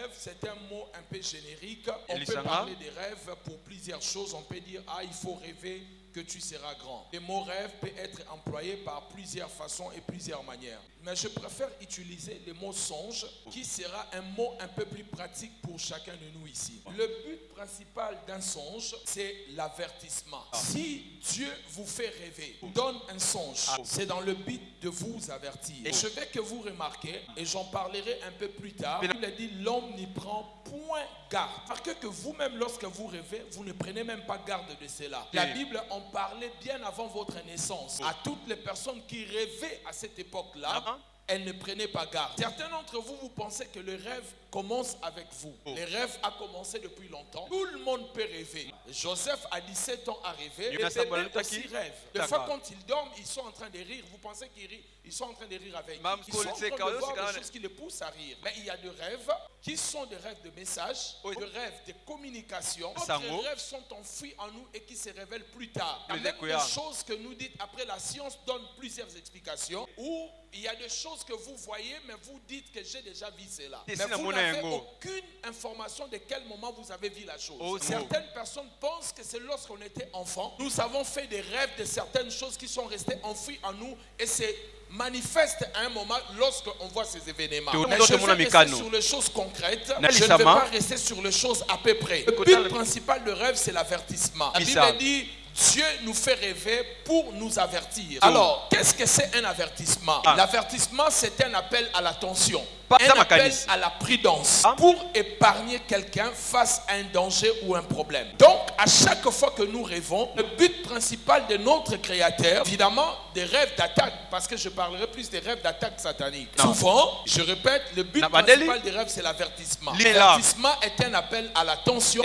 rêve, c'est un mot un peu générique. On peut parler des rêves pour plusieurs choses. On peut dire, il faut rêver que tu seras grand. Le mot rêve peut être employé par plusieurs façons et plusieurs manières. Mais je préfère utiliser le mot songe, qui sera un mot un peu plus pratique pour chacun de nous ici. Le but principal d'un songe, c'est l'avertissement. Si Dieu vous fait rêver, donne un songe, c'est dans le but de vous avertir. Et je veux que vous remarquez, et j'en parlerai un peu plus tard, il a dit l'homme n'y prend point garde. Parce que vous-même, lorsque vous rêvez, vous ne prenez même pas garde de cela. La Bible en parlait bien avant votre naissance. À toutes les personnes qui rêvaient à cette époque-là, elles ne prenaient pas garde. Certains d'entre vous, vous pensez que le rêve commence avec vous. Le rêve a commencé depuis longtemps. Tout le monde peut rêver. Joseph a 17 ans à rêver. Les bébés aussi rêvent. Des fois, quand ils dorment, ils sont en train de rire. Vous pensez qu'ils rient? Ils sont en train de rire avec. Ils sont en train de voir des choses qui les poussent à rire. Mais il y a des rêves qui sont des rêves de messages, des rêves de communication. D'autres rêves sont enfouis en nous et qui se révèlent plus tard. Il y a même des choses que nous dites après la science donne plusieurs explications, où il y a des choses que vous voyez, mais vous dites que j'ai déjà vu cela. Mais vous n'avez aucune information de quel moment vous avez vu la chose. Certaines personnes pensent que c'est lorsqu'on était enfant. Nous avons fait des rêves de certaines choses qui sont restées enfouies en nous et c'est manifeste à un moment lorsqu'on voit ces événements. Mais je vais rester sur les choses concrètes. Je ne vais pas rester sur les choses à peu près. Le but principal de rêve, c'est l'avertissement. La Bible dit Dieu nous fait rêver pour nous avertir. Alors, qu'est-ce que c'est un avertissement? L'avertissement, c'est un appel à l'attention. Un appel à la prudence pour épargner quelqu'un face à un danger ou un problème. Donc, à chaque fois que nous rêvons, le but principal de notre Créateur, évidemment, des rêves d'attaque, parce que je parlerai plus des rêves d'attaque satanique. Souvent, je répète, le but principal des rêves, c'est l'avertissement. L'avertissement est un appel à l'attention,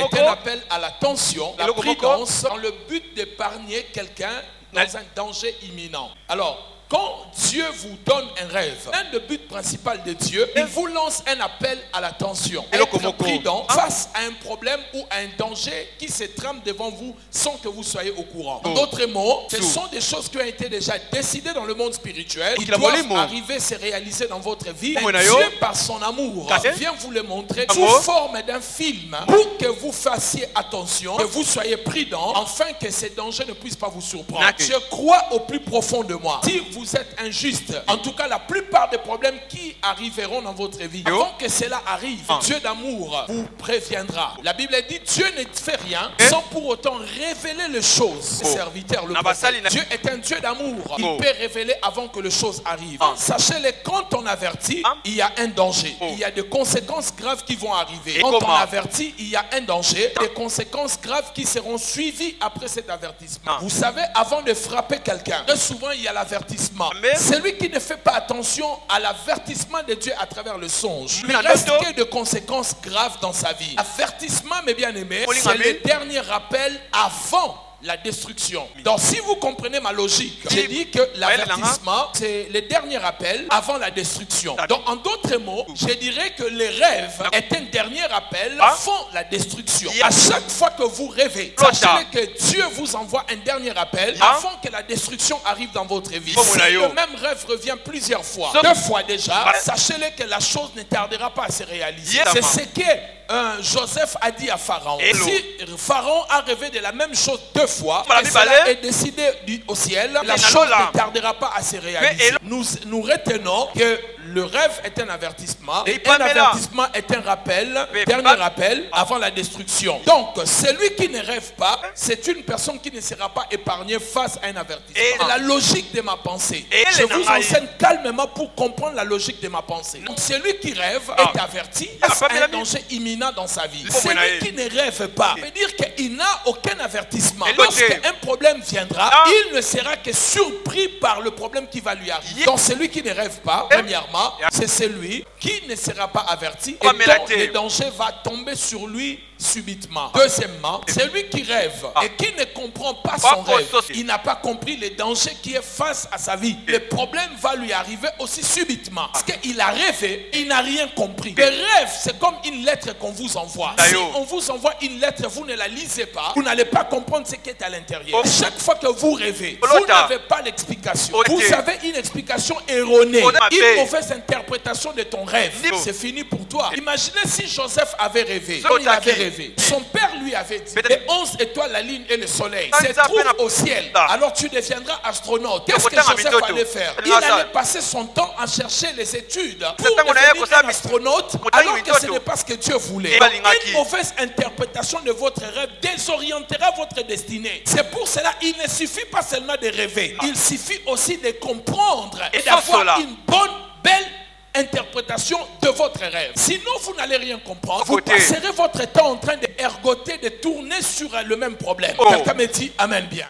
la prudence, dans le but d'épargner quelqu'un dans un danger imminent. Alors, quand Dieu vous donne un rêve, le but principal de Dieu, il vous lance un appel à l'attention. Être prudent face à un problème ou à un danger qui se trame devant vous sans que vous soyez au courant. En d'autres mots, ce sont des choses qui ont été déjà décidées dans le monde spirituel, qui doivent arriver, se réaliser dans votre vie. Et Dieu, par son amour, vient vous le montrer sous forme d'un film pour que vous fassiez attention, que vous soyez prudent, afin que ces dangers ne puissent pas vous surprendre. Je crois au plus profond de moi. Si vous êtes injuste, en tout cas la plupart des problèmes qui arriveront dans votre vie, avant que cela arrive, Dieu d'amour vous préviendra. La Bible dit Dieu ne fait rien sans pour autant révéler les choses. Serviteur, le prophète. Dieu est un Dieu d'amour. Il peut révéler avant que les choses arrivent. Sachez-le, quand on avertit, il y a un danger. Il y a des conséquences graves qui vont arriver. Quand on avertit, il y a un danger, des conséquences graves qui seront suivies après cet avertissement. Vous savez, avant de frapper quelqu'un, très souvent il y a l'avertissement. Celui qui ne fait pas attention à l'avertissement de Dieu à travers le songe, il reste que de conséquences graves dans sa vie. L'avertissement, mes bien-aimés, c'est le dernier rappel avant la destruction. Donc si vous comprenez ma logique, j'ai dit que l'avertissement c'est le dernier appel avant la destruction. Donc en d'autres mots, je dirais que les rêves est un dernier appel avant la destruction. À chaque fois que vous rêvez, sachez que Dieu vous envoie un dernier appel avant que la destruction arrive dans votre vie. Si le même rêve revient plusieurs fois, 2 fois déjà, sachez-le que la chose ne tardera pas à se réaliser. C'est ce que Joseph a dit à Pharaon. Si Pharaon a rêvé de la même chose 2 fois, et cela est décidé au ciel, la chose ne tardera pas à se réaliser. Nous retenons que le rêve est un avertissement et un avertissement est un rappel, dernier rappel avant la destruction. Donc celui qui ne rêve pas, c'est une personne qui ne sera pas épargnée face à un avertissement. C'est la logique de ma pensée. Je vous enseigne calmement pour comprendre la logique de ma pensée. Donc celui qui rêve est averti face à un danger imminent dans sa vie. Celui qui ne rêve pas veut dire qu'il n'a aucun avertissement. Lorsqu'un problème viendra, il ne sera que surpris par le problème qui va lui arriver. Donc celui qui ne rêve pas, premièrement, c'est celui qui ne sera pas averti et dont le danger va tomber sur lui subitement. Deuxièmement, celui qui rêve et qui ne comprend pas son rêve, il n'a pas compris les dangers qui est face à sa vie. Le problème va lui arriver aussi subitement. Parce qu'il a rêvé, il n'a rien compris. Le rêve, c'est comme une lettre qu'on vous envoie. Si on vous envoie une lettre, vous ne la lisez pas, vous n'allez pas comprendre ce qui est à l'intérieur. Chaque fois que vous rêvez, vous n'avez pas l'explication. Vous avez une explication erronée, une mauvaise interprétation de ton rêve. C'est fini pour toi. Imaginez si Joseph avait rêvé. Comme il avait rêvé. Son père lui avait dit, les 11 étoiles, la lune et le soleil se trouvent au ciel. Alors tu deviendras astronaute. Qu'est-ce que Joseph allait faire? Il allait passer son temps à chercher les études pour devenir un astronaute, alors que ce n'est pas ce que Dieu voulait. Une mauvaise interprétation de votre rêve désorientera votre destinée. C'est pour cela qu'il ne suffit pas seulement de rêver. Il suffit aussi de comprendre et d'avoir une bonne, belle interprétation de votre rêve. Sinon, vous n'allez rien comprendre. Vous passerez votre temps en train de ergoter, de tourner sur le même problème. Quelqu'un me dit Amen bien.